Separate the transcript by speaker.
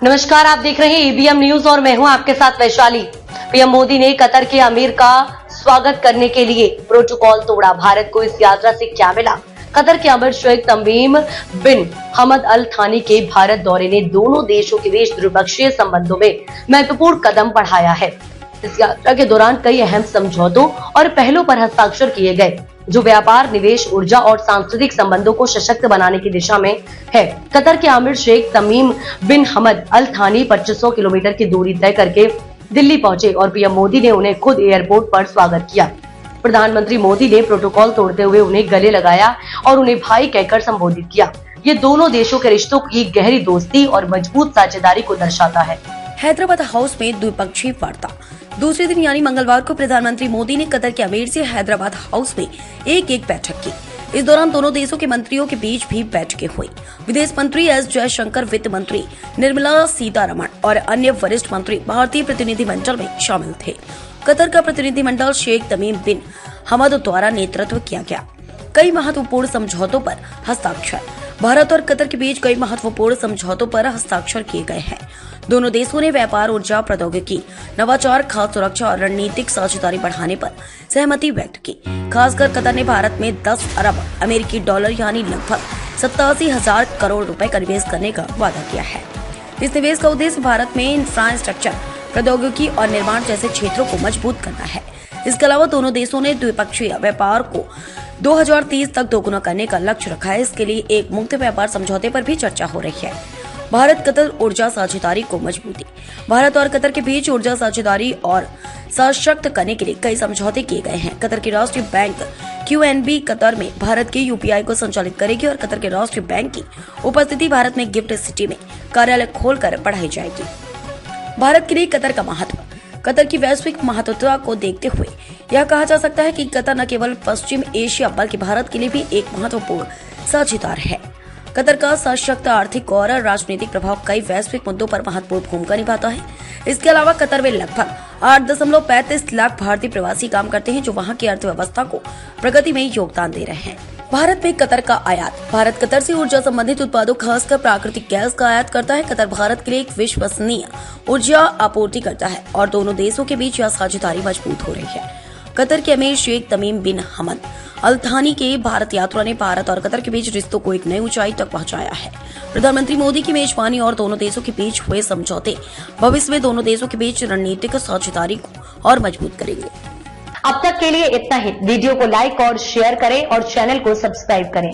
Speaker 1: नमस्कार, आप देख रहे हैं एबीएम न्यूज और मैं हूं आपके साथ वैशाली। पीएम मोदी ने कतर के अमीर का स्वागत करने के लिए प्रोटोकॉल तोड़ा। भारत को इस यात्रा से क्या मिला? कतर के अमीर शेख तमीम बिन हमद अल थानी के भारत दौरे ने दोनों देशों के बीच द्विपक्षीय संबंधों में महत्वपूर्ण कदम बढ़ाया है। इस यात्रा के दौरान कई अहम समझौतों और पहलों पर हस्ताक्षर किए गए, जो व्यापार, निवेश, ऊर्जा और सांस्कृतिक संबंधों को सशक्त बनाने की दिशा में है। कतर के आमिर शेख तमीम बिन हमद अल थानी 2500 किलोमीटर की दूरी तय करके दिल्ली पहुंचे और पीएम मोदी ने उन्हें खुद एयरपोर्ट पर स्वागत किया। प्रधानमंत्री मोदी ने प्रोटोकॉल तोड़ते हुए उन्हें गले लगाया और उन्हें भाई कहकर संबोधित किया। ये दोनों देशों के रिश्तों की गहरी दोस्ती और मजबूत साझेदारी को दर्शाता है।
Speaker 2: हैदराबाद हाउस में द्विपक्षीय वार्ता। दूसरे दिन यानी मंगलवार को प्रधानमंत्री मोदी ने कतर के अमीर से हैदराबाद हाउस में एक बैठक की। इस दौरान दोनों देशों के मंत्रियों के बीच भी बैठकें हुई। विदेश मंत्री एस जयशंकर, वित्त मंत्री निर्मला सीतारमण और अन्य वरिष्ठ मंत्री भारतीय प्रतिनिधिमंडल में शामिल थे। कतर का प्रतिनिधिमंडल शेख तमीम बिन हमद द्वारा नेतृत्व किया गया। कई महत्वपूर्ण समझौतों पर हस्ताक्षर। भारत और कतर के बीच कई महत्वपूर्ण समझौतों पर हस्ताक्षर किए गए हैं। दोनों देशों ने व्यापार, ऊर्जा, प्रौद्योगिकी, नवाचार, खाद्य सुरक्षा और रणनीतिक साझेदारी बढ़ाने पर सहमति व्यक्त की। खासकर कतर ने भारत में 10 अरब अमेरिकी डॉलर यानी लगभग 87,000 करोड़ रुपए का निवेश करने का वादा किया है। इस निवेश का उद्देश्य भारत में इंफ्रास्ट्रक्चर, प्रौद्योगिकी और निर्माण जैसे क्षेत्रों को मजबूत करना है। इसके अलावा दोनों देशों ने द्विपक्षीय व्यापार को 2030 तक दोगुना करने का लक्ष्य रखा है। इसके लिए एक मुक्त व्यापार समझौते पर भी चर्चा हो रही है। भारत कतर ऊर्जा साझेदारी को मजबूती। भारत और कतर के बीच ऊर्जा साझेदारी और सशक्त करने के लिए कई समझौते किए गए हैं। कतर की राष्ट्रीय बैंक QNB कतर में भारत के UPI को संचालित करेगी और कतर के राष्ट्रीय बैंक की उपस्थिति भारत में गिफ्ट सिटी में कार्यालय खोलकर बढ़ाई जाएगी। भारत के लिए कतर का महत्व। कतर की वैश्विक महत्वता को देखते हुए यह कहा जा सकता है कि कतर न केवल पश्चिम एशिया बल्कि भारत के लिए भी एक महत्वपूर्ण साझेदार है। कतर का सशक्त आर्थिक और राजनीतिक प्रभाव कई वैश्विक मुद्दों पर महत्वपूर्ण भूमिका निभाता है। इसके अलावा कतर में लगभग 8.35 लाख भारतीय प्रवासी काम करते हैं, जो वहां की अर्थव्यवस्था को प्रगति में योगदान दे रहे हैं। भारत में कतर का आयात। भारत कतर से ऊर्जा संबंधित उत्पादों, खासकर प्राकृतिक गैस का आयात करता है। कतर भारत के लिए एक विश्वसनीय ऊर्जा आपूर्ति करता है और दोनों देशों के बीच यह साझेदारी मजबूत हो रही है। कतर के अमीर शेख तमीम बिन हमद अल थानी के भारत यात्रा ने भारत और कतर के बीच रिश्तों को एक नई ऊंचाई तक पहुंचाया है। प्रधानमंत्री मोदी की मेजबानी और दोनों देशों के बीच हुए समझौते भविष्य में दोनों देशों के बीच रणनीतिक साझेदारी को और मजबूत करेंगे।
Speaker 1: अब तक के लिए इतना ही। वीडियो को लाइक और शेयर करें और चैनल को सब्सक्राइब करें।